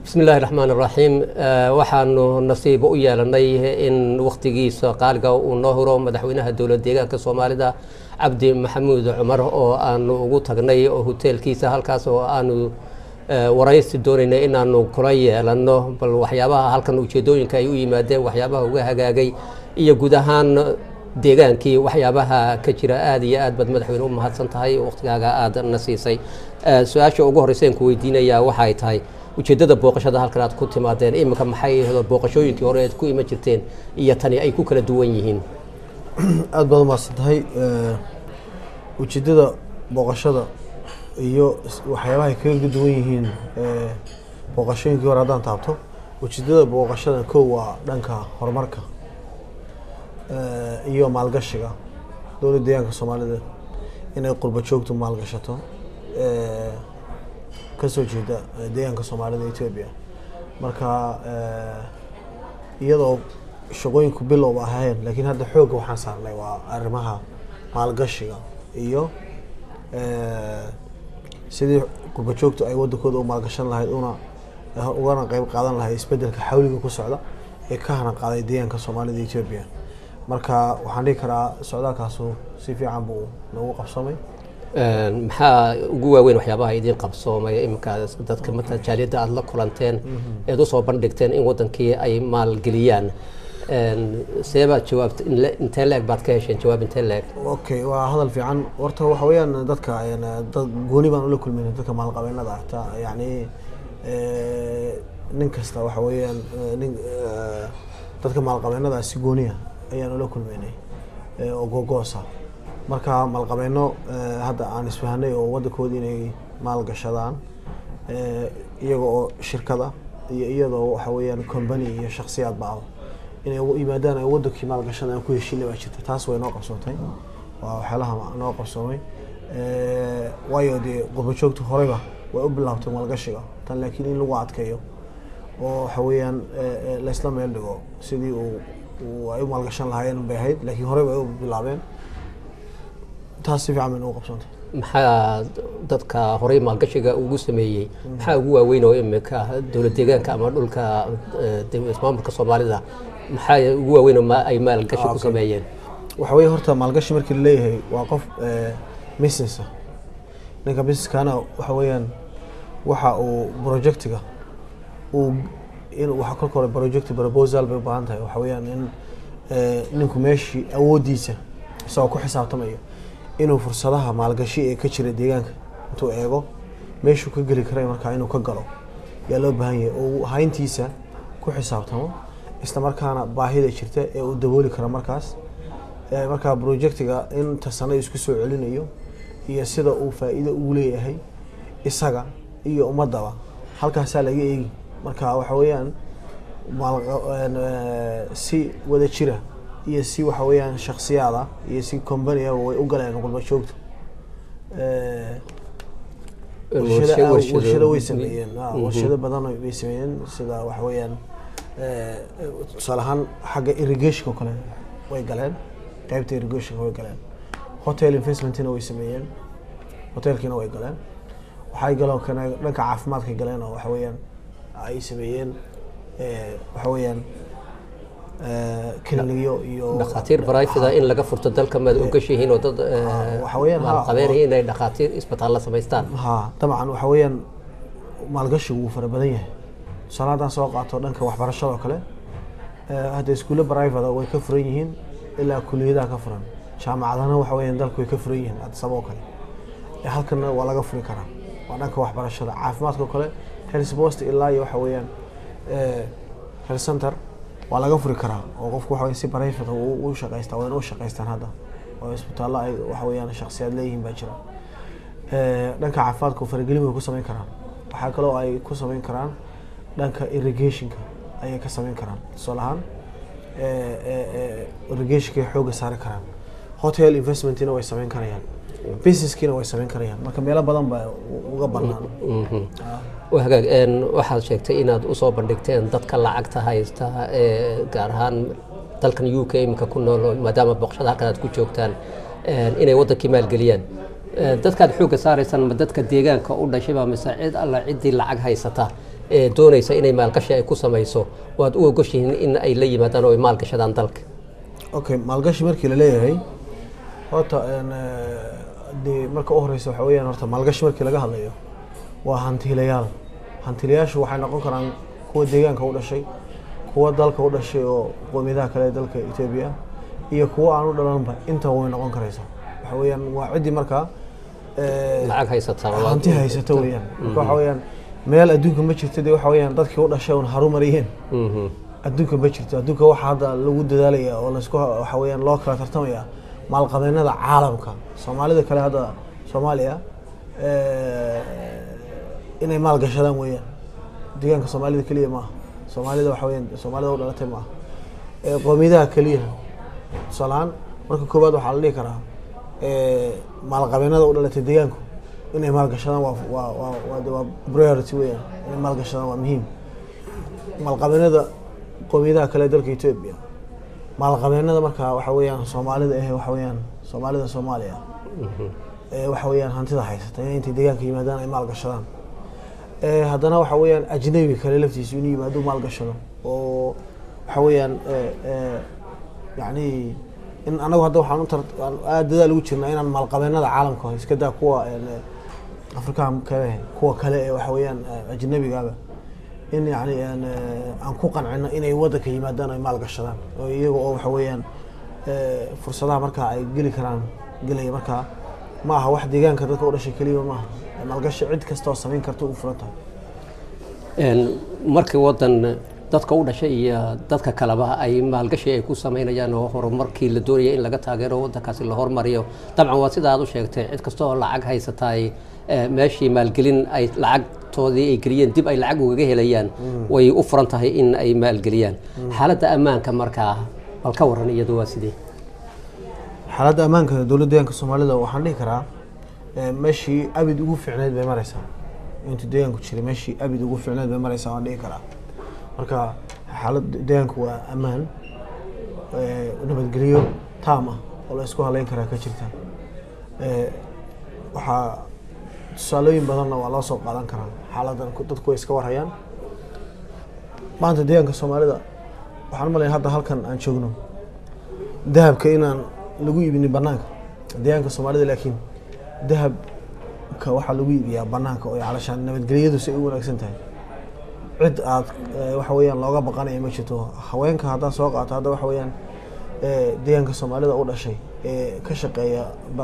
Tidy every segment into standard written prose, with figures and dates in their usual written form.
بسم الله الرحمن الرحيم waxaanu nasiib u yeelanay in waqtigiisa qaaliga uu noo horo madaxweynaha dawladda deegaanka Soomaalida Cabdi Maxamuud Cumar oo aanu ugu tagnay hotelkiisa halkaas oo aanu waraysi doonaynay in aanu kula yeelano bal waxyaabaha halkan ujeedooyinka ay u yimaadeen waxyaabaha uga hagaagay iyo guud ahaan deegaankii waxyaabaha ka jira aad iyo aad bad madaxweyne u mahadsan tahay waqtigaaga aad nasiisay su'aasha ugu horreysay ku weydiinaya waxa ay tahay ujeedada booqashada halkan aad ku timaadeen imika maxay booqashooyinkii hore aad ku ima jirteen iyo tani ay ku kala duwan yihiin aad badan ma santahay ujeedada booqashada iyo waxyaabaha ay kala duwan yihiin booqashooyinkii hore hadaan taabto ujeedada booqashada koow waa dhanka horumarka iyo maalgashiga dawladda deegaanka Soomaalida inay qurba joogto maalgashato kasoo jeeda deegaanka Soomaalida Ethiopia marka iyadoo shaqooyinku bilow ahayn laakiin hadda xoog waxaan saarnay waa arrimaha maalgashiga iyo sidii qurba joogto ay wadankooda u maalgashan lahayd una qayb qaadan lahayd isbedelka xawliga ku socda ee ka hanan qaaday deegaanka Soomaalida Ethiopia marka waxaan dhihi karaa socdaalkaas si fiican buu noogu qabsamay maxaa ugu waaweyn waxyaabaha idin qabsoomay imika dadka marka jaaliyada aad la kulanteen ee u soo bandhigteen in wadankii ay maal geliyaan seeba jawaabta intee leeg baad ka hesheen jawaab intee leeg okay waa hadal fiican horta waxa weeyaan dadka dad gooni baan ula kulmay dadka maal qabeennada ah yani nin kasta waxa weeyaan dadka maal qabeennada si gooniya ayaan ula kulmaynay oo googoosa marka maalqabeeno hadda aan isfahanay oo wadankooda inay maal gashadaan iyaga oo shirkada iyo iyadoo waxa weeyaan company iyo shakhsiyaad baa inay u yimaadaan ay wadankii maal gashadaan ku heshiinay waa jirta taas way noo qabsoontay waa waxyaalaha noo qabsoomay waayo dee qurba joogta horeba way u bilaabtay maalgashiga tan laakiin in lagu adkeeyo oo waxa weeyaan la isla meel dhigo sidii uu ay u maalgashan lahaayeen bay ahayd laakiin horeba ay u bilaabeen taas si fiican u qabsantay maxaa dadka horey maalgashiga ugu sameeyay maxaa ugu waaweyn oo imika dawladda deegaanka ama dhulka ismaamulka Soomaalida maxaa ugu waaweyn oo ay maalgashi ku sameeyeen waxa weey horta maalgashi markii la leeyahay waa qof business ninka businesskana waxa weeyaan waxa uu projectiga in waxa ka koro project proposal bay baahan tahay waxa weeyaan in ninku meeshii awoodiisa isagoo ku xisaabtamayo inuu fursadaha maalgashi ee ka jira deegaanka intuu eego meeshuu ka geli karay markaa inuu ka galo yaa loo baahan yahay oo hayntiisa ku xisaabtamo isla markaana baahida jirta ee uu dabooli karo markaas markaa projectiga inta sano isku soo celinayo iyo sida uu faa'iido ugu leeyahay isaga iyo ummadaba halkaas laga eegi marka waxa weeyaan si wada jira iyo si waxa weeyaan shakhsiyaada iyo si company way u galeen qurba joogto warshado way sameeyeen warshado badan way sameeyeen sida waxa weeyaan salahan xagga irrigation kale way galeen qaybta irrigation way galeen hotel investmentina way sameeyeen hotelkina way galeen waxay galeen kana dhanka caafimaadka galeen oo waxa weeyaan ay sameeyeen waxa weeyaan كليو يو دكاتير برايفدا إن لقى فرصة دلك ما أوكشين ودد وحويان قبائل هنا دكاتير إسبتال الله سميستان ها طبعا وحويان ما لقاش وفر بديه سنة سواق عطوا لك وحبر الشباب كله هذا سكول برايفدا ويكفرينهن إلا كلية دا كفرن شامع عدنا وحويان دلك ويكفرينهن هذا سباق كله هل كنا ولا كفري كرام وأنا كوحبر الشباب عافمات كله هل سبوست إلا يوحويان هل سنتر ولا قفري كرا وقف واحد يصير بريفة وشقيستا وين وشقيستان هذا ويسبت الله وحويان الشخصيات ليهم بجرا لانك عفاد كفرقلي ويكسمين كران وحكلو أي كسمين كران لانك irrigation أي كسمين كران صلاحان irrigation كحوج سعر كران hotel investment هنا ويسمين كريان business كنا ويسمين كريان ما كميلا بدن وقبلنا وهاجا waxaad sheegtay inaad u soo bandhigteen dadka lacagta haysta ee gaar ahaan dalkan UK imka ku nool maadaama boqoshada halka aad ku joogtaan inay wadankii maal geliyaan dadka xoogga saaraysan ma dadka deegaanka u dhashay ba mise cid alla cidii lacag haysata doonaysa inay maalgashi ay ku samayso waad u ogoshihiin in ay la yimaadaan oo ay maalgashadaan dalka. okay maalgashi markii la leeyahay horta dee marka u horeysa waxa weeyaan horta maalgashi markii laga hadlayo waa hantiilayaashu waxay noqon karaan kuwa deegaanka u dhashay, kuwa dalka u dhashay oo qowmiyadaha kale dalka Itoobiya, iyo kuwa aan u dhalanba inta way noqon karaysaa. waxa weeyaan waa cidii markaa lacag haysata hanti haysata weeyaan. marka waxa weeyaan meel adduunka ma jirto dee waxa weeyaan dadkii u dhashay oo horumariyeen adduunka ma jirto. adduunka waxa hadda lagu dadaalaya oo la isku waxa weeyaan loo kala tartamaya maalqabeennada caalamka. Soomaalida kale hadda Soomaaliya inay maalgashadaan weeyaan. deegaanka Soomaalida kaliya ma aha, Soomaalida waxa weeyaan Soomaalida u dhalatay ma aha, qowmiyadaha kaliya. tusaale marka koobaad waxaa la dhihi karaa maalqabeennada u dhalatay deegaanku inay maalgashadaan waa priority weeyaan. inay maalgashadaan waa muhiim. maalqabeennada qowmiyadaha kale dalka Itoobiya, maalqabeennada markaa waxa weeyaan Soomaalida waxa weeyaan Soomaalida Soomaaliya waxa weeyaan hantida haysata inay deegaanka yimaadaan ay maalgashadaan. haddana waxa weeyaan ajnabi kale laftiisu inuu yimaado maalgashado oo waxa weeyaan yani in anagu hadda waxaan aad dadaal ugu jirnaa inaan maalqabeennada caalamka iska daa kuwa Afrikaan kale kuwa kale waxa weeyaan ajnabigaaba in yani aan ku qancino inay wadanka yimaadaan ay maalgashadaan oo iyaga oo waxa weeyaan fursadaha markaa ay geli karaan gelaya. markaa ma aha wax deegaanka dadka u dhashay kaliya ma aha, maalgashi cid kasta oo samayn karta u furan tahay. markii wadan dadka u dhashay iyo dadka kaleba ay maalgashi ay ku sameynayaan oo horumarkii la doonaya in laga taageero wadankaasi la hormariyo, dabcan waa sida aad u sheegtay cid kasta oo lacag haysata ay meeshii maalgelin ay lacagtoodii ay geliyeen dib ay lacag ugaga helayaan way u furan tahay in ay maalgeliyaan. xaaladda ammaanka markaa bal ka waran iyadu waa sidee? xaaladda ammaanka dowladda deegaanka Soomaalida waxaan dhihi karaa meeshii abid ugu fiicneed bay maraysaa. inta deegaanku jiray meeshii abid ugu fiicneed bay maraysaa waan dhihi karaa. marka xaaladda deegaanku waa ammaan, nabadgelyo taam ah oo la isku halayn karaa ka jirta. waxaa tusaalooyin badanna waa loo soo qaadan karaa. xaaladdan dadku way iska warhayaan. maanta deegaanka Soomaalida waxaan malayn hadda halkan aan joogno dahabka inaan lagu iibinin banaanka deegaanka Soomaalida, laakiin dahabka waxaa lagu iibiyaa banaanka oo calashaan nabadgelyadu si ay u wanaagsan tahay. cid aad waxa weeyaan looga baqanayo ma jirto. haweenka hadda soo qaato hadda waxa weeyaan deegaanka Soomaalida u dhashay ka shaqeeya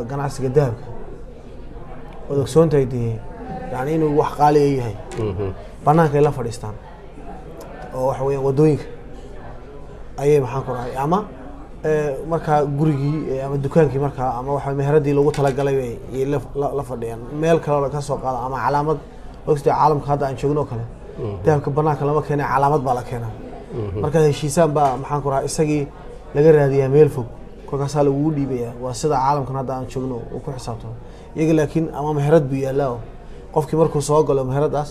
ganacsiga dahabka oo ogsoontahay yani inuu wax qaali yahay banaanka ay la fadhiistaan oo waxa weeyaan wadooyinka ayay maxaan ku rahay ama markaa gurigii ama dukaankii markaa ama waxa meheradii lagu talagalay ay la fadhiyaan meel kale ka soo qaada ama calaamad waqtiga caalamka hadda aan joogno kale dahabka banaanka lama keenay calaamad baa la keenaa. marka heshiisaan baa maxaan ku rahay isagii laga raadiyaa meel fog kolkaasaa lagu dhiibayaa. waa sida caalamkan hadda aan joogno uu ku xisaabtamo. iyaga laakiin ama meherad buu yaalaa qofkii markuu soo galo meheradaas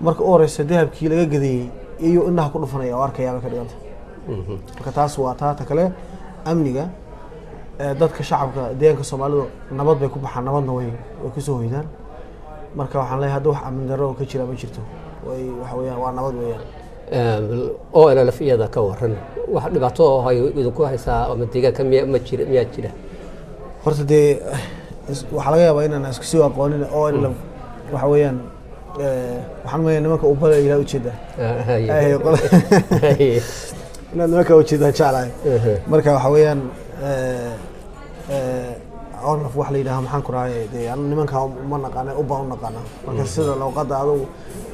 marka u horeysa dahabkii laga gadeeyey iyo indhaha ku dhufanaya oo arkayaaba ka dhiganta. marka taas waa taata kale amniga dadka shacabka deegaanka Soomaalidu nabad bay ku baxaan, nabadna way ku soo hoydaan. marka waxaan leeyahay hadda wax amni darro ka jira ma jirto, way waxa weeyaan waa nabad weeyaan. oo LLF-yada ka waran wax dhibaato oo ay idinku haysaa ama deegaanka miyaa jira? horta dee waxaa laga yaabaa inaan isku sii aqoonin oo LLF waxa weeyaan waxaan leeyahay nimanka u balay ilaa ujeeda inaad nimanka ujeedaan jeclahay. marka waxa weeyaan LLF wax la yidhaaha maxaan ku rahay dee nimanka uma naqaana u baan u naqaana. marka sida luqadda adigu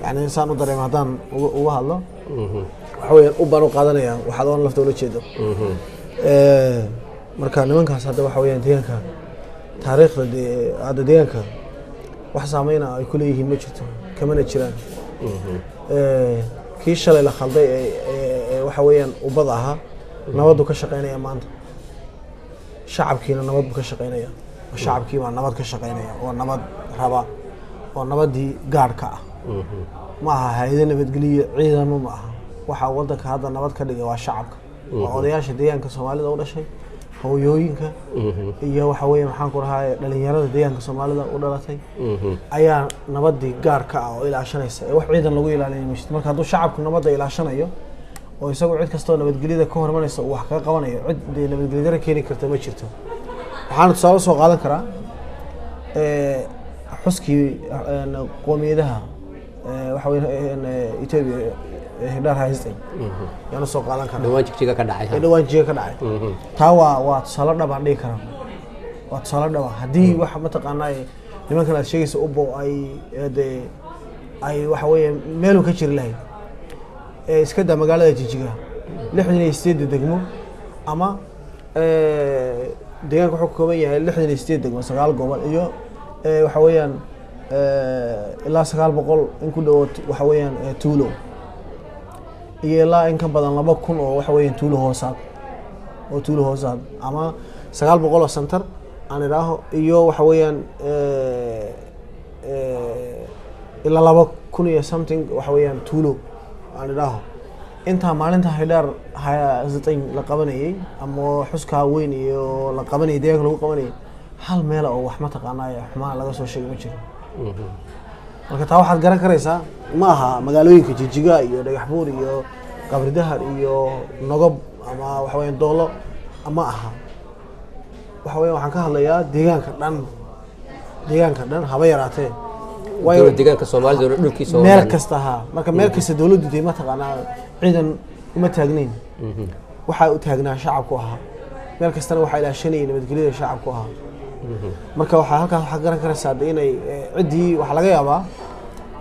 yani insaan u dareemo haddaan uga hadlo waxa weeyaan u baan u qaadanaya waxaad oon lafta ula jeedo. marka nimankaas hadda waxa weeyaan deegaanka taariikhda hadda deegaanka wax saameyna ay ku leeyihiin ma jirto, kamana jiraan. kii shalay la khalday waxa weeyaan ubad ahaa nabadu ka shaqeynaya maanta. shacabkiina nabad buu ka shaqeynaya, shacabkii baa nabad ka shaqeynaya oo nabad raba oo nabadii gaarka ah. ma aha hay'ado nabadgeliyo ciidamo ma aha. waxa wadanka hadda nabad ka dhigay waa shacabka, waa odayaasha deegaanka Soomaalida u dhashay hooyooyinka iyo waxa weeye maxaan ku rahaa dhalinyarada deegaanka Soomaalida u dhalatay ayaa nabadii gaar ka ah oo ilaashanaysa wax ciidan lagu ilaalinayo meesha marka hadduu shacabku nabadda ilaashanayo oo isagu cid kastoo nabadgelyada ka hormaraysa wax ka qabanayo cid nabadgelyada keeni karta ma jirto waxaan tusaale soo qaadan karaa xuskii qoomiyadaha waxa weeye Itoobiya hidar haystay yana soo qaadan karaa dhawaan jigjiga ka dhacay taa waa tusaale dhab aan dhigi karaa waa tusaale dhab haddii wax mataqaanaa nimankan aad sheegaysa ubo ay waxa weeye meel ka jiri lahayd iska daa magaalada jigjiga 68 degmo ama deegaanka wuxuu ka kooban yahay 68 degmo 9 gobol iyo waxa weeyaan ilaa 900 in ku dhaw waxa weeyaan tuulo iyo ilaa in ka badan 2000 oo waxa weeyaan tuulo hoosaad ama 900 oo center aan iraaho iyo waxa weeyaan ilaa 2000 iyo something waxa weeyaan tuulo aan iraaho inta maalinta hidar hayaasatay la qabanayay ama xuska weyn iyo la qabanayay deegaanka lagu qabanayay hal meel oo wax ma taqaanay xumaan laga soo sheegay ma jiro marka taa waxaad garan karaysaa ma aha magaalooyinka Jigjiga iyo Dhagaxbuur iyo Qabridahar iyo Nogob ama waxa weeyaan Doolo ama aha waxa weeyaan waxaan ka hadlayaa deegaanka dhan haba yaraatee way deegaanka Soomaalida dhulkiisa meel kasta marka meel kasta dawladdu ma taqaanaa ciidan uma taagnayn waxa u taagnaa shacabku ahaa meel kastana waxa ilaashanayay nabadgelyada shacabku ahaa marka waxa halkaas waxa garan karaysaa inay cidii wax laga yaabaa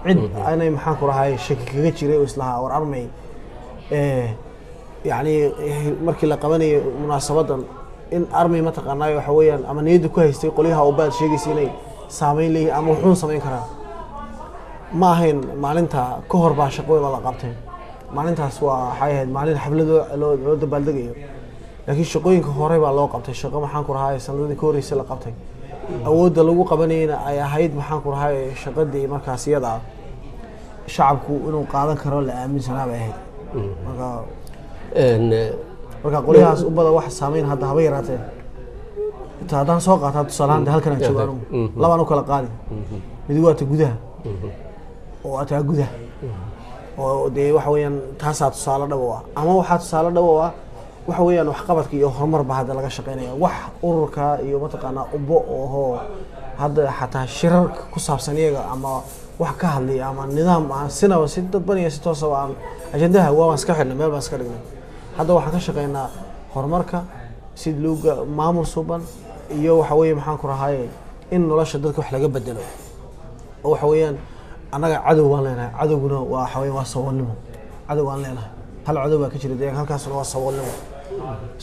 cid aanay maxaan ku rahay shaki kaga jiray oo islaha war armay yani markii la qabanayo munaasabadan in armay ma taqaanayo waxa weeyaan ama niyada ku haystay qoliyaha oo baad sheegaysa inay saameyn leeyahay ama wuxuu sameyn karaa ma ahayn maalinta ka hor baa shaqo la qabtay maalintaas waa waxay ahayd maalin xaflado loo dabaaldegayo laakiin shaqooyinka hore baa loo qabtay shaqo maxaan ku rahay sanadii ka horeysay la qabtay awoodda lagu qabanayna ay ahayd maxaan ku rahay shaqadii markaas iyada shacabku inuu qaadan karo la aaminsanaa bay ahayd marka qoliyahaas u bada wax saameyn hadda haba yaraatee inta haddaan soo qaataa tusaalahaan halkan aan joogaan labaan u kala qaadi mid waa ta gudaha oo ataa gudaha oo dee waxa weeyaan taasaa tusaale dhabo ama waxaa tusaale dhabo waxa weeyaan wax qabadka iyo horumar baa hadda laga shaqeynaya wax ururka iyo mataqaanaa ubo oo hadda xataa shirarka ku saabsan iyaga ama wax ka hadlaya ama nidaam aan sinaba si dadban iyo si toos ah aan ajandaha waan iska xidhnay meel baan iska dhignay hadda waxaan ka shaqeynaa horumarka si looga maamul suuban iyo waxa weeye maxaan ku rahay in nolosha dadka wax laga bedelo oo waxa weeyaan anaga cadow waan leenahay cadowguna waxa weeye waa saboolnimo cadow waan leenahay hal cadow baa ka jira deegaanka halkaasna waa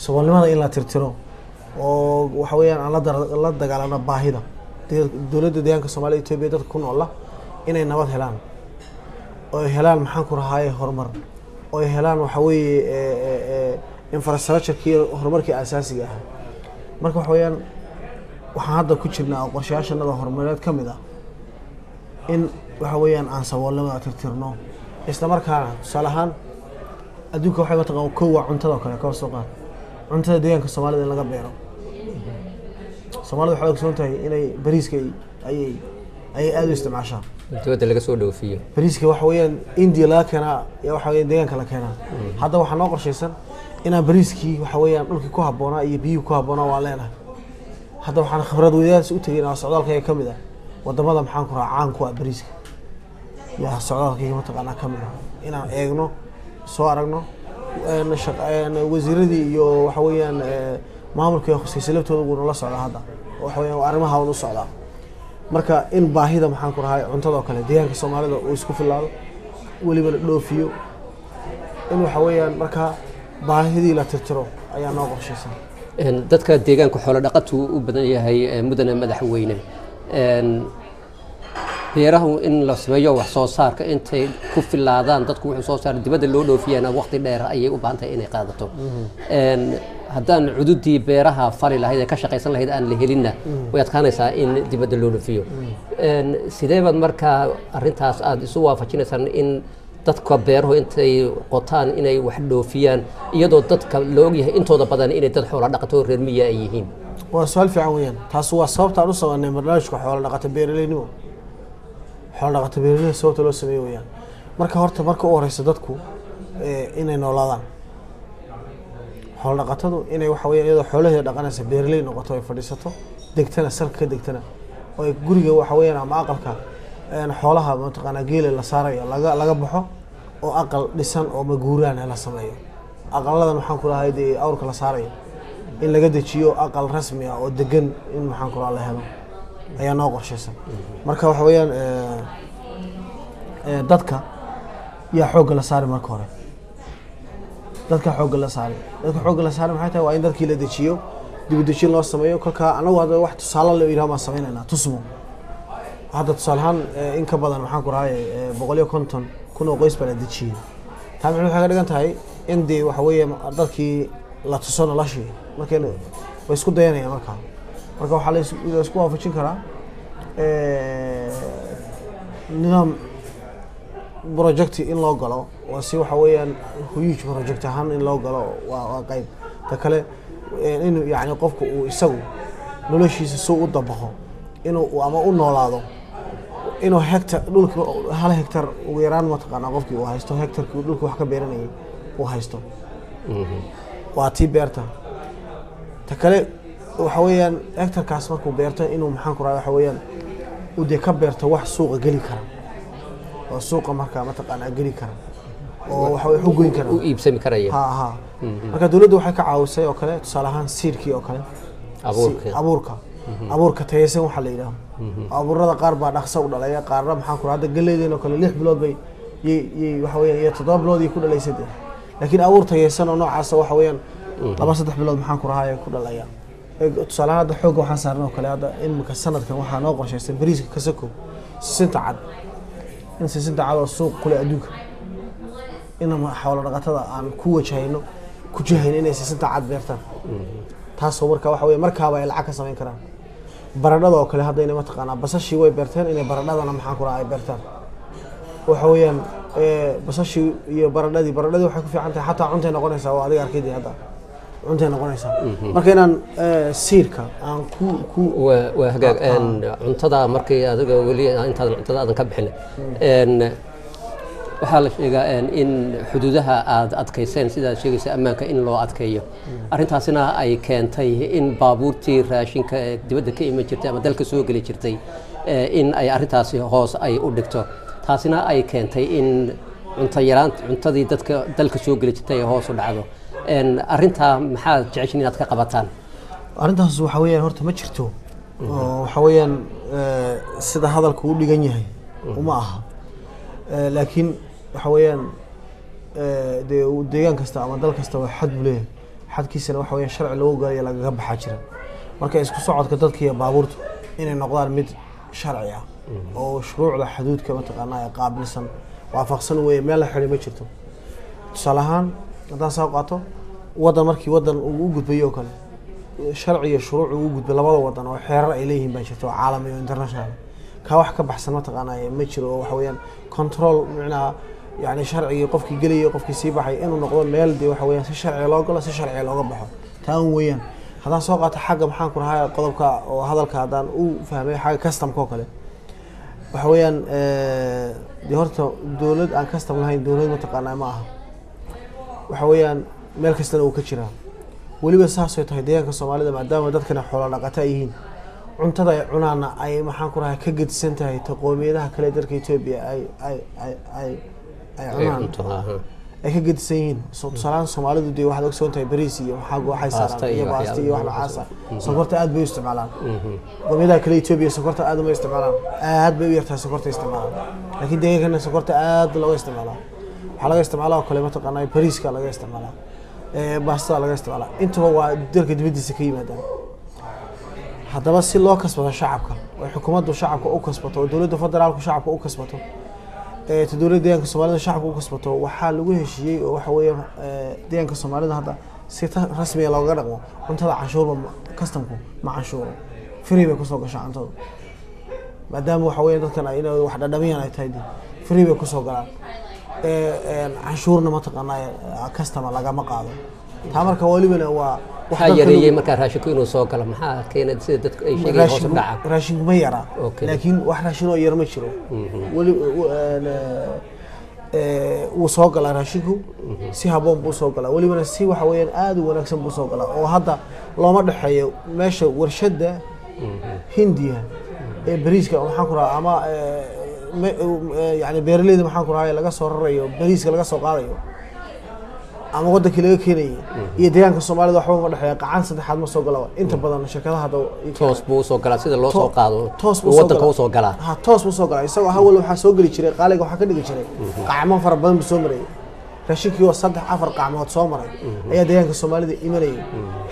saboolnimada in la tirtiro oo waxa weeyaan aan la dagaalano baahida dawladda deegaanka Soomaaliya Itoobiya dadka ku nool inay nabad helaan oo helaan maxaan ku rahay horumar oo helaan waxa weeye infrastructure-kii horumarkii asaasiga ah marka waxa weeyaan waxaan hadda ku jirnaa qorshayaashanada horumarineed ka mid ah in waxa weeyaan aan saboolnimada tirtirno isla markaana tusaale ahaan adduunka waxay mataqaan koowa cuntada kale ka soo qaad cuntada deegaanka Soomaalida in laga beero Soomaalida waxay ogsoon tahay inay bariiska ay aad u isticmaashaan dibadda laga soo dhoofiyo bariiska waxa weeyaan India laga keenaa iyo waxa weeyaan deegaanka la keenaa hadda waxa noo qorshaysan inaan bariiskii waxa weeyaan dhulkii ku haboonaa iyo biyihii ku haboonaa waa leenahay hadda waxaan khibrad wadaas u tagaynaa socdaalkayga ka mid ah wadamada maxaan ku raacaan ku ah bariiska yaa socdaalkayga mataqaanaa ka mid ah inaan eegno soo aragno wasiiradii iyo waxa weeyaan maamulka khusaysa laftooda uu la socdo hadda waxa weeyaan arrimaha uu socdaa marka in baahida maxaan ku rahay cuntada kale deegaanka Soomaalida uu isku filaado waliba dhoofiyo in waxa weeyaan marka baahidii la tirtiro ayaa noo qorshaysan dadka deegaanka xoolo dhaqatu u badan yahay mudane madaxweyne beerahu in la sameeyo wax soo saarka intay ku filaadaan dadku wuxuu soo saar dibadda loo dhoofiyana waqti dheer ayay u baahan tahay inay qaadato haddaan cududii beeraha fali lahayd ee ka shaqaysan lahayd aan la helinna way adkaanaysaa in dibadda loo dhoofiyo sidee baad markaa arrintaas aad isu waafajinaysaan in dadka beeruhu intay qotaan inay wax dhoofiyaan iyadoo dadka la ogyahay intooda badan inay dad xoolo dhaqato reer miyiga ay yihiin waa su'aal fiican weeyaan taas waa sababta aan u sameynay barnaamijka xoolo dhaqato beeraleynimo xoolo dhaqato beeraleynimo sababta loo sameeyo weeyaan marka u horeysa dadku inay noolaadaan xoolo dhaqatadu inay waxa weeyaan iyadoo xoolaheeda dhaqanaysa beeraley noqoto ay fadhiisato degtana salka ka degtana oo ay guriga waxa weeyaan ama aqalka xoolaha mataqaanaa geela la saarayo laga baxo oo aqal dhisan oo maguuraan la sameeyo aqaladan waxaan ku lahayd awrka la saarayo in laga dejiyo aqal rasmi ah oo degan in waxaan ku la helo ayaa noo qorshaysan marka waxa weeyaan dadka yaa xoogga la saari marka hore dadka xoogga la saari maxay tahay waa in dadkii la dejiyo dib u dejin loo sameeyo kolka anagu hadda wax tusaale la yiraahdo ma sameynayna tusmo hadda tusaalahan in ka badan waxaan ku rahay 150 kun oo qoys baa la dejiyay taa waxay ka dhigan tahay in dee waxa weeye dadkii la tuso noloshii markeen way isku dayanayaan marka waxaa la isku waafajin karaa nidaam project in loo galo waa si waxa weeyaan huge project ahaan in loo galo waa qayb ta kale inuu yaani qofku uu isagu noloshiisa soo u dabaqo inuu ama u noolaado inuu hectare dhulka hal hectare ugu yaraan ma taqaana qofkii uu haysto hectare dhulka wax ka beeranayay uu haysto waa tii beerta ta kale waxa weeyaan hectarekaas markuu beerto inuu maxaan ku raay waxa weeyaan uu de ka beerto wax suuqa geli kara oo suuqa marka ma taqaana geli kara oo waxa uu goyn kara u iibsami karaya marka dawladdu waxay ka caawisay oo kale tusaale ahaan seedkii oo kale abuurka tayaysan waxa la yiraahdo abuurada qaar baa dhaqso u dhalaya qaarna maxaan ku raada galeedeen oo kale 6 bilood bay waxa weeyaan iyo 7 bilood ku dhalaysay laakiin abuur tayaysan oo noocaas waxa weeyaan 2-3 bilood maxaan ku rahay ku dhalaya tusaale ahaan xoog waxaan saarnaa oo kale hadda in marka sanadkan waxa noo qorshaysan bariiska ka sako 60 cad in 60 cad oo suuq kule adduunka inama xoolo dhaqatada aan ku wajahayno ku jahayno inay 60 cad beertaan taasoo marka waxa weeye markaaba ay lacag ka sameyn karaan baradhada oo kale hadda inay ma taqaanaa basashii way beerteen inay baradhadana maxaan ku raay beertaan waxa weeyaan basashii iyo baradhadii waxay ku fiican tahay xataa cuntay noqonaysaa oo adiga arkayday hadda cuntay noqonaysaa marka inaan siirka aan ku waa hagaag cuntada markii adiga wali inta cuntada aadan ka bixin waxaa la sheegaa in xuduudaha aad adkayseen sidaad sheegaysa ammaanka in loo adkeeyo arrintaasina ay keentay in baabuurtii raashinka dibadda ka iman jirtay ama dalka soo geli jirtay in ay arrintaasi hoos ay u dhigto taasina ay keentay in cuntadii dadka dalka soo geli jirtay ay hoos u dhacdo arrintaa maxaad jeceshin inaad ka qabataan arrintaas waxa weeyaan horta ma jirto oo waxa weeyaan sida hadalku u dhigan yahay uma aha laakiin waxa weeyaan deegaan kasta ama dal kasta waa xad buu leeyahay xadkiisana waxa weeyaan sharci lagu galayo lagaga baxaa jira marka isku socodka dadka iyo baabuurta inay noqdaan mid sharci ah oo shuruucda xuduudka ma taqaanaa ay qaabilsan waafaqsan weeye meel la xidhay ma jirto tusaale ahaan haddaan soo qaato waddan markii waddan uu u gudbayo oo kale sharci iyo shuruuc uu u gudbay labada waddan oo xeerar ay leeyihiin baa jirta oo caalami iyo international ka wax ka baxsan ma taqaanaa ma jiro oo waxa weeyaan control macnaha يعني شرعي قفكي قلي قفكي سيبحي إنه نقول ميل دي وحويان سي شرعي لو قلا سي شرعي لو قبحه تان ويان هذا سوقات حاجة محان كون هاي قضبك وهذا الكادان او فهمي حاجة كاستم كوكله وحويان دي هورتا دولد aan custom lahayn dawlad ma taqaanaa ma aha waxa weeyaan meel kasta uu ka jira waliba saas ay tahay deegaanka Soomaalida maadaama dadkana xoolo dhaqato yihiin cuntada ay cunaana ay maxaan ku rahay ka gedisan tahay taqoomiyadaha kale dalka Itoobiya ay ka gedisan yihiin Soomaaliland Soomaalidu dee waxaad ogsoon tahay bariis iyo waxay saaraan iyo baasti iyo wax caasa sokorta aad bay u isticmaalaan qowmiyadaha kale Itoobiya sokorta aad uma isticmaalaan aad bay u yartahay sokorta isticmaalaan laakiin deegaanka sokorta aad loo isticmaalaa waxa laga isticmaalaa kale ma taqaanay bariiska laga isticmaalaa baasta laga isticmaalaa intuba waa dalka dibadiisa ka yimaadaan haddaba si loo kasbado shacabka oo xukuumaddu shacabka u kasbato oo dawladda federaalku shacabka u kasbato dawladda deegaanka Soomaalida shacabka u kasbato waxaa lagu heshiiyay oo waxa weeyaan deegaanka Soomaalida hadda si rasmi ah looga dhaqmo cuntada canshuurba customku ma canshuuro free bay ku soo gashaa cuntada maadaama waxa weeyaan dadkan ay inay wax dhadhamiyaan ay tahay free bay ku soo galaan canshuurna mataqaanaa customer lagama qaado taa marka walibana waa waxaa yareeyay markaa raashinku inuu soo galo maxaa keenay sida dadku ay sheegayaan hoos u dhaca raashinku ma yara laakiin wax raashin oo yar ma jiro wali uu soo galaa raashinku si haboon buu soo galaa walibana si waxa weeyaan aad u wanaagsan buu soo galaa oo hadda looma dhaxeeyo meesha warshada Hindiya ee bariiska waxaan ku raacaa ama yani beeraleyda waxaan ku raacay laga soo rarayo bariiska laga soo qaadayo ama wadankii laga keenay iyo deegaanka Soomaalida waxba ma dhaxeeyo qacan saddexaad ma soo galaa inta badan shirkadaha toos buu soo galaa sida loo soo qaado wadanka uu soo galaa toos buu soo galaa isagoo hawal waxa soo gali jiray qaaliga waxa ka dhigi jiray qacmo fara badan buu soo maray raashinkii oo 3-4 qacmood soo maray ayaa deegaanka Soomaalida imanayay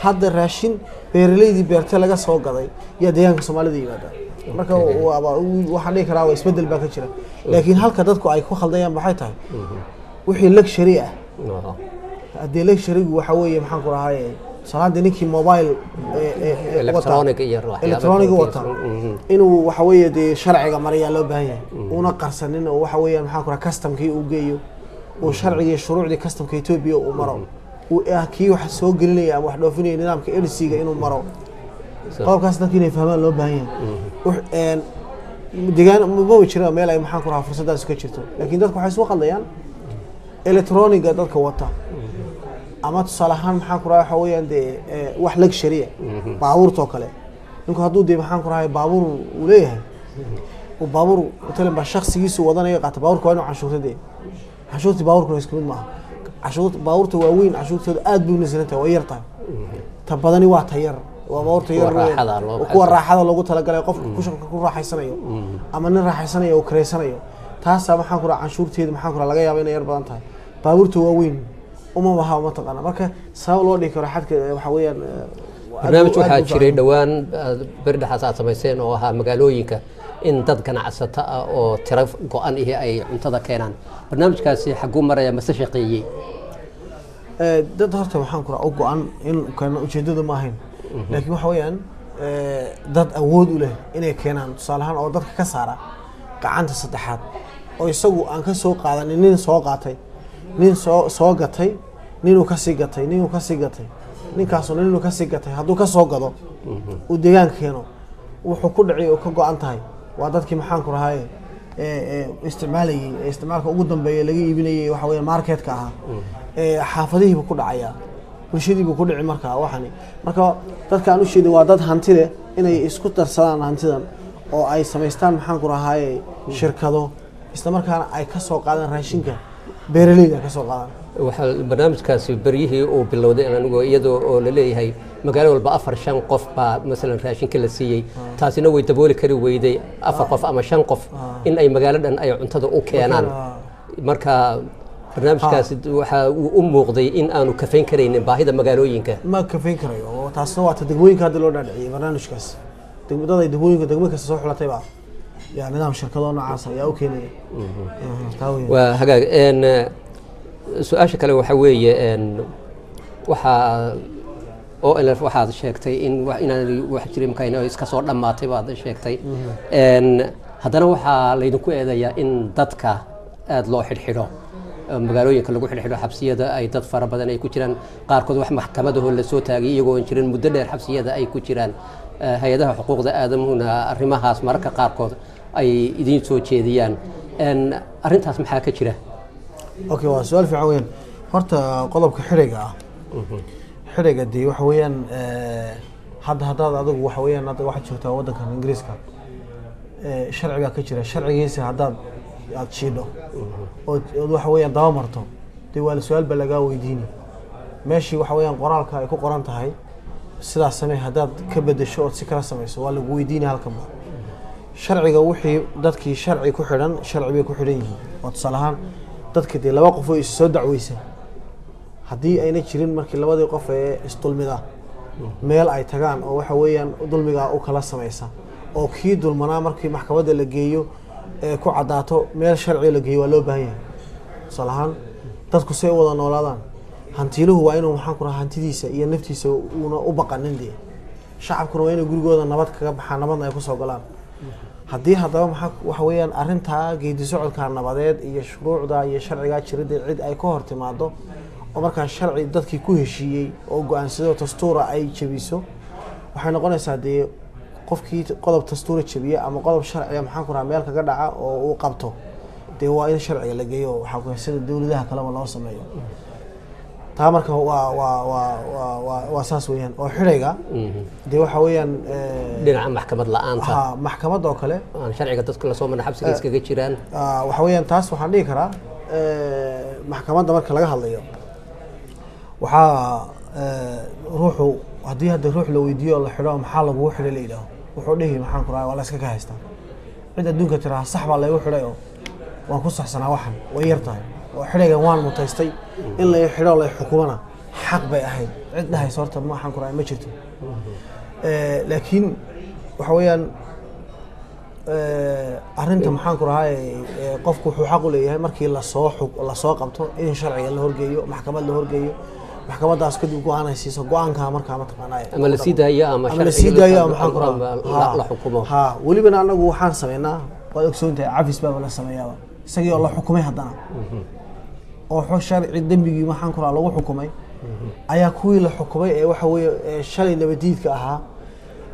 hadda raashin beeraleydii beerta laga soo gaday ayaa deegaanka Soomaalida yimaada marka waxa dhigi karaa isbedel baa ka jira laakiin halka dadku ay ku khaldayaan waxay tahay wixii luxury ah hadii luxury-gu waxa weeye maxaan ku rahay salaada ninkii mobile electronic wata inuu waxa weeye de sharciga mariya loo baahan yahay una qarsanin oo waxa weeye maxaan ku rahay customkii uu geeyo oo sharciga shuruucda customka Ethiopia uu maro uu kii wax soo gelinaya ama wax dhoofinaya nidaamka LC-ga inuu maro qofkaas dadkii inay fahmaan loo baahan yahay deegaan ma jiro meel ay maxaan ku rahay fursadaas ka jirto laakiin dadku waxay soo qaldayaan electronic dadka wata ama tusaalahan maxaan ku rahay waxa weeyaan de wax luxury baabuurto kale ninku hadduu de maxaan ku rahay baabuur uu leeyahay oo baabuur inta ba shakhsigiisu wadanayo qaata baabuurka waa inuu canshuurtay canshuurtii baabuurka isku mid maaha canshuurta baabuurta waa weyn canshuurteedu aad buu nisrantahay waa yartahay ta badani waa tayar waa baabuurta yar kuwa raaxada loogu talagalay qofka ku raaxaysanayo ama nin raaxaysanayo oo kareysanayo taas maxaan ku rahay canshuurteedu maxaan ku rahay laga yaabo inay yar badan tahay baabuurta waa weyn uma waxa ma taqana marka sabab loo dhigi karo xadka waxa weeyaan barnaamij waxaa jiray dhawaan bardhaxaas aad samayseen oo ahaa magaalooyinka in dad ganacsato ah oo tiro go'an ihi ay cuntada keenaan barnaamijkaasi xaguu maraya ma shaqeeyay dad horta waxaan ku raacay go'an in kan ujeedadu ma ahayn laakiin waxa weeyaan dad awood u leh inay keenaan tusaalahan oo dadka ka saara gacanta saddexaad oo isagu aan ka soo qaadanin nin soo qaatay nin soo gatay ninuu ka sii gatay ninkaasoo ninuu ka sii gatay hadduu ka soo gado uu deegaanka keeno wuxuu ku dhacay oo ka go'an tahay waa dadkii maxaan ku rahay isticmaalayay isticmaalka ugu dambeeya laga iibinayay waxa weeye marketka ahaa xaafadihii buu ku dhacayaa bulshadii buu ku dhici markaa waxani marka dadka aan u sheeday waa dad hanti leh inay isku darsadaan hantidan oo ay samaystaan maxaan ku rahay shirkado isla markaana ay ka soo qaadaan raashinka beeraleyda ka soo qaadaan waxa barnaamijkaasi bariyihii uu bilowday anigu iyadoo oo la leeyahay magaalo walba 4-5 qof baa midalan raashinka la siiyay taasina way dabooli kari weyday 4 qof ama 5 qof in ay magaaladan ay cuntada u keenaan marka barnaamijkaasi waxa uu u muuqday in aanu kafayn kareynin baahida magaalooyinka ma kafayn karayo taasna waa degmooyinka hadda loo dhaadhiciyay barnaamijkaas degmada degmooyinka degmo kasta soo xulatay baa yaa nidaam shirkado noocaas ayaa u keenaya waa hagaag su-aasha kale waxa weeye waxaa OLF waxaad sheegtay in wax jiray markaa iska soo dhammaatay baad sheegtay haddana waxaa laydinku eedayaa in dadka aad loo xidhxidho magaalooyinka lagu xidhxidho xabsiyada ay dad fara badan ay ku jiraan qaarkood wax maxkamadahoo la soo taagay iyagoo aan jirin muddo dheer xabsiyada ay ku jiraan hay-adaha xuquuqda aadamuhuna arrimahaas mararka qaarkood ay idiin soo jeediyaan arrintaas maxaa ka jira okay waa su'aal fiican weyn horta qodobka xiriga ah xiriga dii waxa weeyaan haddaad adigu waxa weeyaan hadda waxa jirta waddanka Ingiriiska sharciga ka jira sharcigiisa haddaad aad shiidho oo waxa weeyaan daba marto dii waa su'aal baa laga weydiin meeshii waxa weeyaan qoraalka ay ku qoran tahay sidaas samee haddaad ka bedesho oo si kala samayso waa lagu weydiin halkan sharciga wixii dadkii sharci ku xidhan sharci bay ku xidhan yihiin oo tusaalahan dadka dee laba qof oo is soo dacweysa haddii ayna jirin markii labadii qof ee isdulmida meel ay tagaan oo waxa weeyaan dulmiga u kala samaysa oo kii dulmanaa markii maxkamadda la geeyo ee ku cadaato meel sharci la geeyo waa loo baahan yahay tusaalahan dadku say wada noolaadaan hantiiluhu waa inuu maxaan ku rahaa hantidiisa iyo naftiisa uuna u baqanin dee shacabkuna waa inay gurigooda nabad kaga baxaan nabadna ay ku soo galaan haddii haddaba maxaa waxa weeyaan arrintaa geedi socodka nabadeed iyo shuruucda iyo sharcigaa jirida cid ay ka hor timaado oo markaa sharci dadkii ku heshiiyey oo go-aansado dastuura ay jebiso waxay noqonaysaa dee qofkii qodob dastuura jebiya ama qodob sharciga maxaan ku rahaa meel kaga dhaca oo uu qabto dee waa in sharciga la geeyo waxaa ku sida dowladaha kaleba loo sameeyo taa marka waa saas weeyaan oo xidhayga dee waxa weeyaan dhinaca maxkamad la'aanta maxkamad oo kale aan sharciga dadka la soo marna xabsiga iskaga jiraan waxa weeyaan taas waxaan dhihi karaa maxkamadda marka laga hadlayo waxaa ruuxu haddii hadda ruux la weydiiyo oo la xidho maxaa lagugu xidhay la yidhaaho wuxuu dhihi maxaan ku rahaa waa la iska ka haystaa cid adduunka tiraa sax baa laygu xidhay oo waan ku saxsanaa waxan way yar tahay oo xidhaygan waan mutaystay in la xidho la xukumana xaq bay ahayd cid dhahaysa horta maxaan ku rahaa ma jirto laakiin waxa weeyaan arrinta maxaan ku rahaa qofku wuxuu xaq u leeyahay markii lasoo qabto in sharciga la horgeeyo maxkamad la horgeeyo maxkamadaas kadib go-aan ay siiso go-aanka markaa mataqaanaa ama la sii daayo ama la sii daayo ama maxaan ku rahaa la xukumo welibana anagu waxaan sameynaa waad ogsoon tahay cafis baaba la sameeyaaba isagii oo la xukumay haddana oo sharci dembigii maxaan ku rahaa lagu xukumay ayaa kuwii la xukumay ee waxa weeye shalay nabadiidka ahaa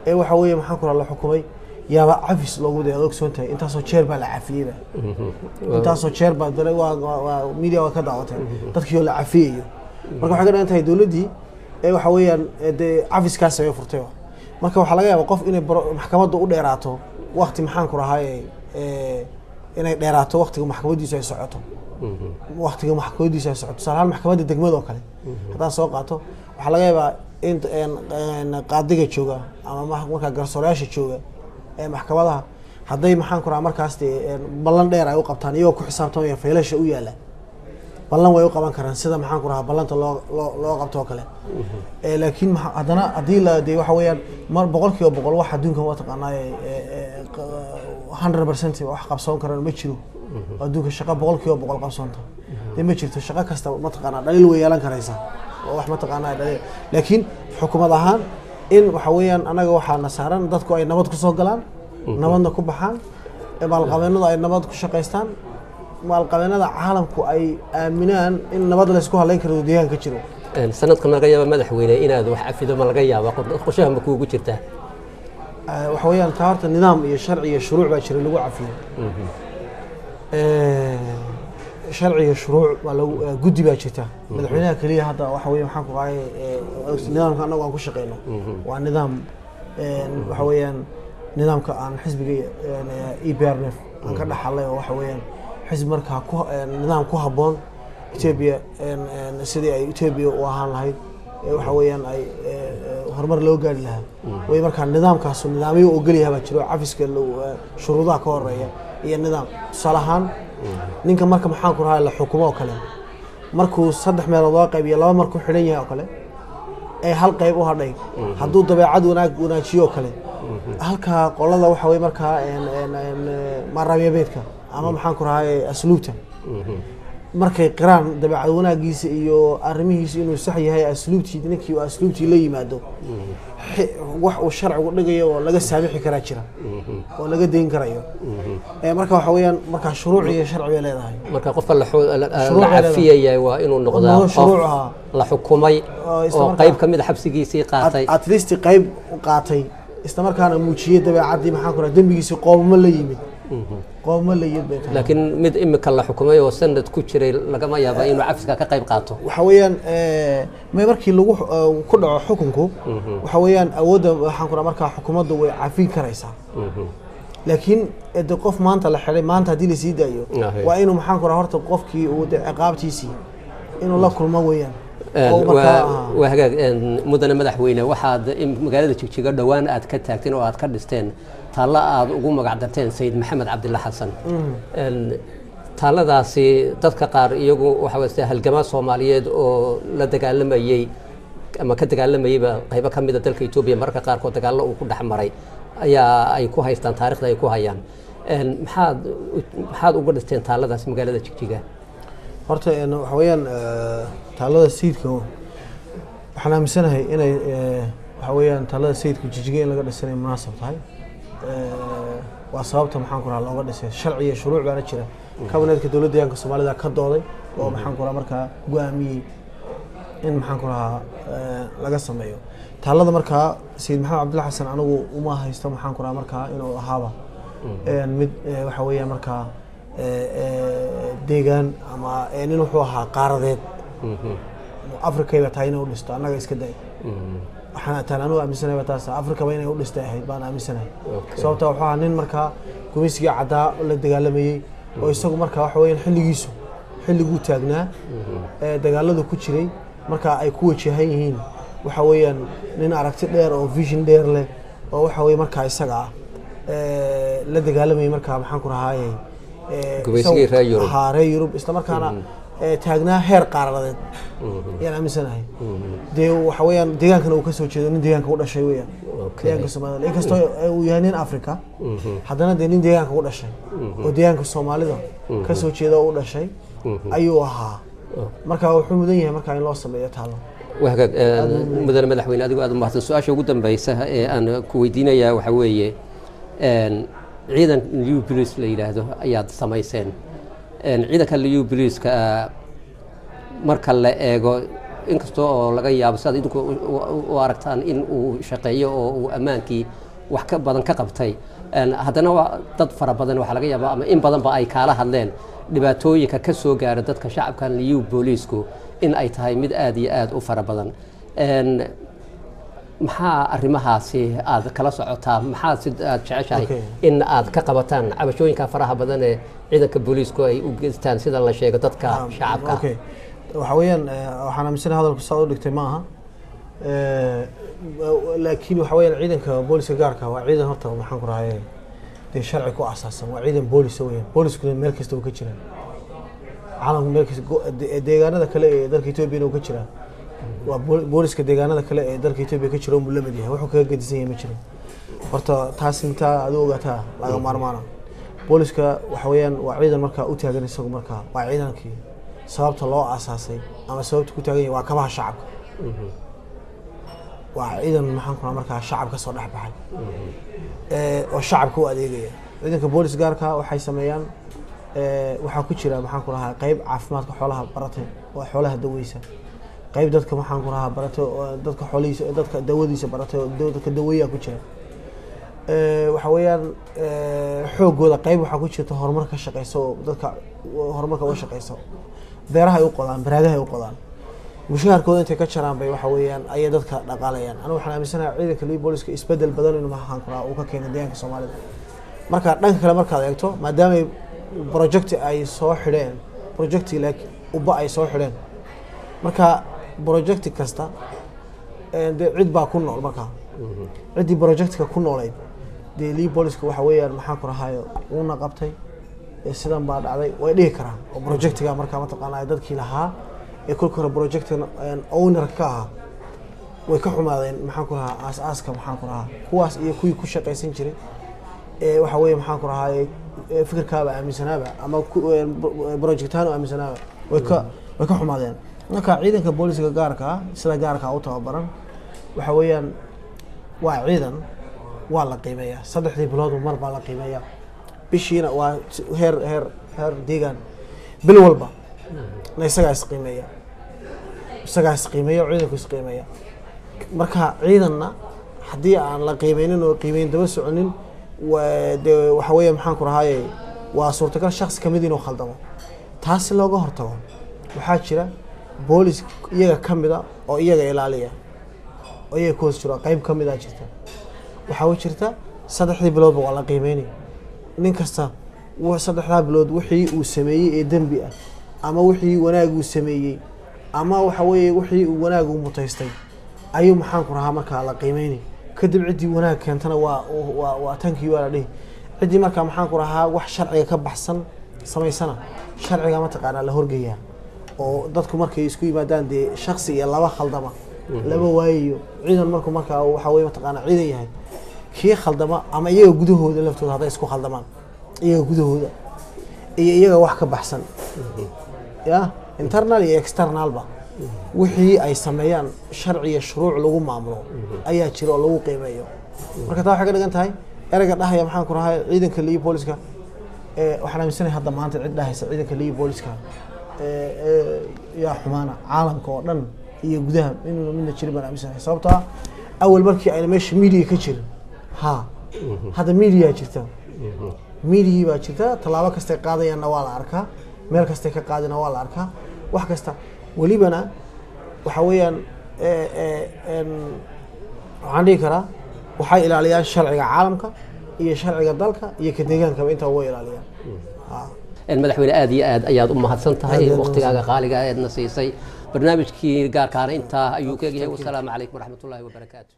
ee waxa weeye maxaan ku rahaa la xukumay yaaba cafis loogu day ogsoon tahay intaasoo jeer baa la cafiyeyba intaasoo jeer baa media waa ka daawatay dadkii oo la cafiyayo marka waxay ka dhigan tahay dowladdii waxa weeyaan dee cafiskaas ay furtay marka waxaa laga yaabaa qof inay maxkamadda u dheeraato waqti maxaan ku rahaa inay dheeraato waqtiga maxkamadiisu ay socoto waqtiga maxkamadiisu ay socoto tusaale ahaan maxkamadda degmada oo kale haddaan soo qaato waxaa laga yaabaa in qaadiga jooga ama markaa garsoorayaasha jooga ee maxkamadaha hadday maxaan ku rahaa markaas dee ballan dheer ay u qabtaan iyagoo ku xisaabtamaya faylasha u yaala ballan way u qaban karaan sida maxaan ku rahaa ballanta loo qabto oo kale laakiin haddana haddii la dee waxa weeyaan mar 100% wax adduunka ma taqaanaa 100% wax qabsoon karaan ma jiro adduunka shaqo 100% qabsoonta dee ma jirto shaqo kasta ma taqaanaa dhaliil way yeelan karaysaa oo wax ma taqaanaa dhaliil laakiin xukuumad ahaan in waxa weeyaan anaga waxaa na saaran dadku ay nabad ku soo galaan nabadna ku baxaan maalqabeennadu ay nabad ku shaqaystaan maalqabeennada caalamku ay aaminaan in nabad la isku halayn karo deegaanka jiro sanadkan laga yaabo madaxweyne inaad wax cafido ma laga yaabo qorshaha ma kuugu jirtaa waxa weeyaan taa horta nidaam iyo sharci iyo shuruuc baa jira lagu cafiyo sharci iyo shuruuc waa lagu guddi baa jirta madaxweynaha kaliya hadda waxa weeye maxaan ku rahay nidaamka anagu aan ku shaqeyno waa nidaam waxa weeyaan nidaamka aan xisbiga EPRDF aan ka dhaxalay oo waxa weeyaan xisbi markaa nidaam ku habboon Ethiopia sidii ay Ethiopia u ahaan lahayd waxa weeyaan ay horumar loo gaari lahaa way markaa nidaamkaas nidaamyo oo galiya baa jiro cafiska shuruudaha ka horeeya iyo nidaam tusaale ahaan ninka marka maxaan ku rahaa la xukumo oo kale markuu 3 meelood loo qaybiyo 2 markuu xidhan yahay oo kale ay hal qayb u hadhay hadduu dabeecad wanaajiyo oo kale halka qolada waxa weey markaa maarabiyabeedka ama maxaan ku rahaa asluubta markay qiraan dabeecad wanaagiisa iyo arrimihiisa inuu sax yahay asluubtii ninkii uu asluubtii la yimaado wax uu sharcigu dhigayo oo laga saamixi karaa jira oo laga deyn karayo marka waxa weeyaan marka shuruuc iyo sharci ay leedahay marka qofka la cafiyay waa inuu noqdaa qof la xukumay oo qayb kamid ah xabsigiisii qaatay at least qayb qaatay isla markaana muujiyay dabeecadii maxaan ku rahaa dambigiisii qoommo la yimid qoommo la yimid laakiin mid imika la xukumay oo sanad ku jiray lagama yaabo inuu cafiska ka qayb qaato waxa weeyaan markii lagu ku dhaco xukunku waxa weeyaan awoodda waxaan ku rahaa markaa xukuumaddu way cafin karaysaa laakiin qof maanta la xidhay maanta haddii la sii daayo waa inuu maxaan ku rahaa horta qofkii uu ciqaabtiisii inuu la kulmo weeyaan وهاجا مدن مدحوينه waxaad magaalada Jigjiga dhawaan aad ka taagteen oo aad ka dhisteen taala aad ugu magacdarteen Sayid Maxamed Cabdilla Xasan taaladaasi dadka qaar iyagu waxa weeye halgama Soomaaliyeed oo la dagaalamayay ama ka dagaalamayay qayb ka mid ah dalka Itoobiya marka qaar ko dagaalo uu ku dhaxmaray ayaa ay ku haystaan taariikhda ay ku hayaan maxaad uga dhisteen taaladaas magaalada Jigjiga horta waxa weeyaan taalada sayidka waxaan aaminsanahay inay waxa weeyaan taalada sayidka Jigjiga in laga dhisanay munaasab tahay waa sababta maxaan ku rahaa looga dhisay sharci iyo shuruuc baana jira kabineedka dowladda deegaanka Soomaalida ka dooday oo maxaan ku rahaa markaa go'aamiyey in maxaan ku rahaa laga sameeyo taalada markaa Sayid Maxamed Cabdullaahi Xasan anigu uma haysto maxaan ku rahaa markaa inuu ahaaba mid waxa weeyaan markaa deegaan ama nin wuxuu ahaa qaaradeed Afrika ay tahay inuu dhisto annaga iska day waxaan taan anigu aaminsanahay taas Afrika ba inay u dhistay ahayd baan aaminsanahay sababtoo waxa nin markaa gumeysiga cadaa la dagaalamayay oo isagu markaa waxa weeyaan xilliguu taagnaa dagaaladu ku jiray markaa ay ku wajahan yihiin waxa weeyaan nin aragti dheer oo vision dheer leh oo waxa weey markaa isaga la dagaalamay markaa maxaan ku rahaayay gumeysiga reer Yurub isla markaana taagnaa heer qaaradeed yaan aaminsanahay dee waxa weeyaan deegaankana uu ka soo jeedo nin deegaanka u dhashay weeyaan deegaanka Soomaalida inkastoo uu yahay nin Afrika haddana dee nin deegaanka u dhashay oo deegaanka Soomaalida ka soo jeeda u dhashay ayuu ahaa marka wuxuu mudan yahay markaa in loo sameeyo taalo وهكذا مدن مدحوين أديكو أدم بحث السؤال شو قدام بيسه أنا كويدينا يا وحوية عيدا اليو بليس ليلة هذا أياد سمايسين عيدا كاليو بليس ك مركل إيجو إنكستو لقيا بس هذا إنكو واركتان إن وشقية وأمانكي وحكب بدن كقبتي هذا نوع تضفر بدن وحلقيا بقى إن بدن بقى أي كاله هذين dhibaatooyinka ka soo gaara dadka shacabkan liyu booliisku in ay tahay mid aad iyo aad u fara badan maxaa arrimahaasi aad kala socotaa maxaa sid aad jeceshahay in aad ka qabataan cabashooyinka faraha badan ee ciidanka booliisku ay u geystaan sida la sheego dadka shacabka waxa weeyaan waxaan aaminsanahay hadalku soo dhigtay maaha laakiin waxa weeyaan ciidanka booliska gaarka waa ciidan horta maxaan ku raayay sharci ku asaasan waa ciidan boolis weeyaan boolisku meel kasta uu ka jiraa caalamka meel kasta deegaanada kale ee dalka Itoobiya uu ka jiraa waa booliska deegaanada kale ee dalka Itoobiya ka jiro uu la mid yahay wuxuu kaga gedisan yahay ma jiro horta taas inta aad ogaataa laga maarmaana booliska waxa weeyaan waa ciidan markaa u taagan isagu markaa waa ciidankii sababta loo asaasay ama sababta ku taagan yahay waa kabaha shacabka waa ciidan maxaan ku markaa shacabka soo dhax baxay oo shacabka u adeegaya ciidanka boolis gaarka waxay sameeyaan waxa ku jira maxaan ku rahaa qayb caafimaadka xoolaha baratay oo xoolaha daweysa qayb dadka maxaan ku rahaa baratay oo dadka xoolihiisa dadka dawadiisa baratay oo dadka daweeya ku jira waxa weeyaan xoogooda qayb waxa ku jirta horumarka shaqeyso dadka horumarka u shaqeyso beeraha ay u qodaan baraagaha ay u qodaan mushaharkooda intay ka jaraan bay waxa weeyaan ay dadka dhaqaalayaan anigu waxaan aaminsanahay ciidanka liyu booliska isbedel badan inuu maxaan ku rahaa uu ka keenay deegaanka Soomaalida marka dhanka kale markaad eegto maadaama project ay soo xidheen project laakiin uba ay soo xidheen marka project kasta cid baa ku nool marka cidii projectka ku noolayd dee liyu booliska waxa weeyaan maxaan ku rahaayo uuna qabtay sidan baa dhacday way dhigi karaan oo projectiga marka ma taqaanaa dadkii lahaa ee kulka hore projectan owner ka ah way ka xumaadeen maxaan ku rahaa aasaaska maxaan ku rahaa kuwaas iyo kuwii ku shaqeysan jiray waxa weeye maxaan ku rahaa fikirkaaba aaminsanaaba ama projectaan aaminsanaaba way ka xumaadeen marka ciidanka booliska gaarka sida gaarka u tababaran waxa weeyaan waa ciidan waa la qiimeeyaa 3 bilood mar baa la qiimeeyaa bishiina waa heer deegaan bil walba la isaga isqiimeeya ciidanku isqiimeeya marka ciidanna haddii aan la qiimeynin oo qiimeyn daba soconin waxa weeye maxaan ku rahaayay waa suurtagal shakhsi kamid inuu khaldamo taasi looga hortago waxaa jira boolis iyaga kamida oo iyaga ilaaliya oo iyaga ku hoos jiro qayb kamid ah jirta waxaa jirta 3 bilood waa la qiimeynay nin kasta 3 bilood wixii uu sameeyay ee dambi ah ama wixii wanaag uu sameeyay ama waxa weeye wixii uu wanaag u mutaystay ayuu maxaan ku rahaa marka la qiimeynay kadib cidii wanaag keentana waa tankii waa la dhig cidii marka maxaan ku rahaa wax sharciga ka baxsan sameysana sharciga ma taqaana la horgeeyaa oo dadku markay isku yimaadaan dee shakhsi iyo laba khaldama laba waayo ciidan marka waxa weeye ma taqaana ciidan yahay kii khaldama ama iyaga gudahooda laftooda haday isku khaldamaan iyaga gudahooda iyo iyaga wax ka baxsan ya internal iyo external ba wixii ay sameeyaan sharci iyo shuruuc lagu maamulo ayaa jira oo lagu qiimeeyo marka taa waxa ka dhigan tahay ereyga dhahaya maxaan ku rahay ciidanka liyo booliska waxaan aaminsanahay hadda maanta cid dhahaysa ciidanka liyo booliska yaa xumaana caalamka oo dhan iyo gudaha inuu midna jirin baan aaminsanahay sababtoo ah awal markii ayna meesha media ka jirin hadda media jirta media baa jirta tallaabo kastay qaadayaanna waa la arkaa meel kastay ka qaadina waa la arkaa wax kasta welibana waxa weeyaan waxaan dhihi karaa waxay ilaaliyaan sharciga caalamka iyo sharciga dalka iyo ka deegaankaba intaa way ilaaliyaan madaxweyne aad iyo aad ayaad u mahadsan tahay waqtigaaga qaaliga aadna siisay barnaamijkii gaarkaana intaa ayuu ka yahay wasalaamu calaykum waraxmatullaahi wabarakaatu